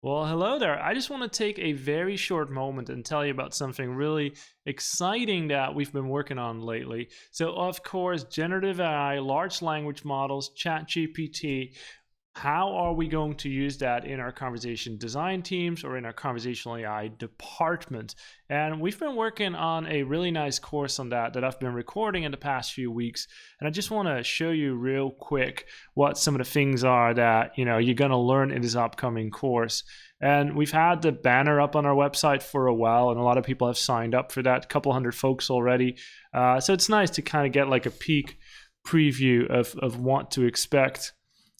Well, hello there. I just want to take a very short moment and tell you about something really exciting that we've been working on lately. So, of course, generative AI, large language models, ChatGPT. How are we going to use that in our conversation design teams or in our conversational AI department? And we've been working on a really nice course on that I've been recording in the past few weeks. And I just want to show you real quick what some of the things are that you're going to learn in this upcoming course. And we've had the banner up on our website for a while, and a lot of people have signed up for that, a couple hundred folks already. So it's nice to kind of get like a peek preview of what to expect.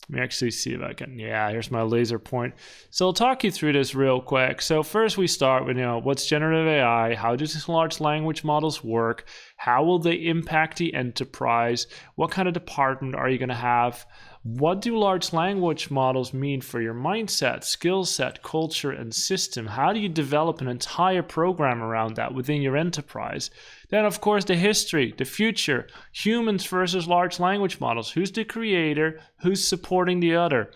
Let me actually see if I can, here's my laser point. So I'll talk you through this real quick. So first we start with, what's generative AI? How do these large language models work? How will they impact the enterprise? What kind of department are you going to have? What do large language models mean for your mindset, skill set, culture, and system? How do you develop an entire program around that within your enterprise? Then, of course, the history, the future, humans versus large language models. Who's the creator? Who's supporting the other?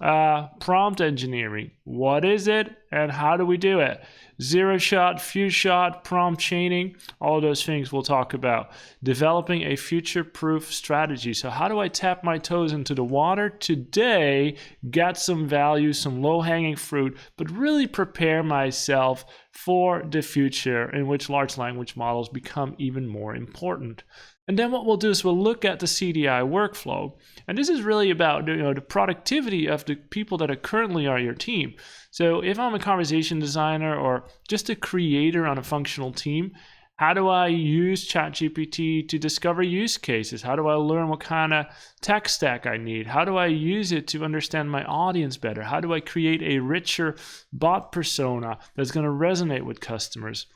Prompt engineering. What is it and how do we do it? Zero shot, few shot, prompt chaining, all of those things we'll talk about. Developing a future-proof strategy. So how do I tap my toes into the water today, get some value, some low-hanging fruit, but really prepare myself for the future in which large language models become even more important. And then what we'll do is we'll look at the CDI workflow. And this is really about the productivity of the people that are currently on your team. So if I'm a conversation designer or just a creator on a functional team, how do I use ChatGPT to discover use cases? How do I learn what kind of tech stack I need? How do I use it to understand my audience better? How do I create a richer bot persona that's going to resonate with customers?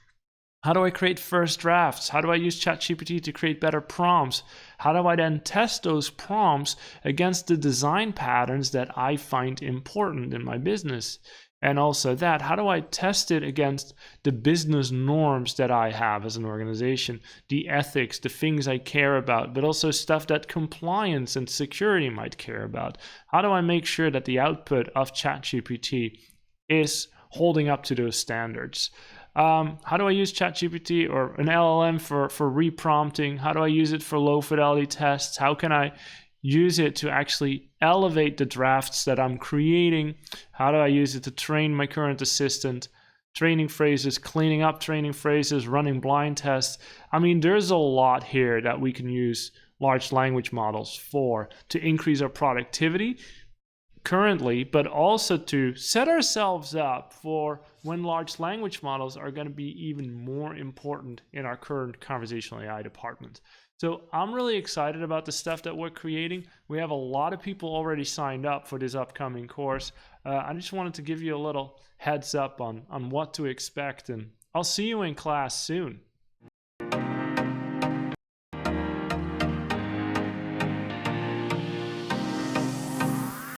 How do I create first drafts? How do I use ChatGPT to create better prompts? How do I then test those prompts against the design patterns that I find important in my business? And also how do I test it against the business norms that I have as an organization, the ethics, the things I care about, but also stuff that compliance and security might care about? How do I make sure that the output of ChatGPT is holding up to those standards? How do I use ChatGPT or an LLM for reprompting? How do I use it for low fidelity tests? How can I use it to actually elevate the drafts that I'm creating? How do I use it to train my current assistant? Training phrases, cleaning up training phrases, running blind tests. I mean, there's a lot here that we can use large language models for to increase our productivity currently, but also to set ourselves up for when large language models are going to be even more important in our current conversational AI department. So I'm really excited about the stuff that we're creating. We have a lot of people already signed up for this upcoming course. I just wanted to give you a little heads up on what to expect, and I'll see you in class soon.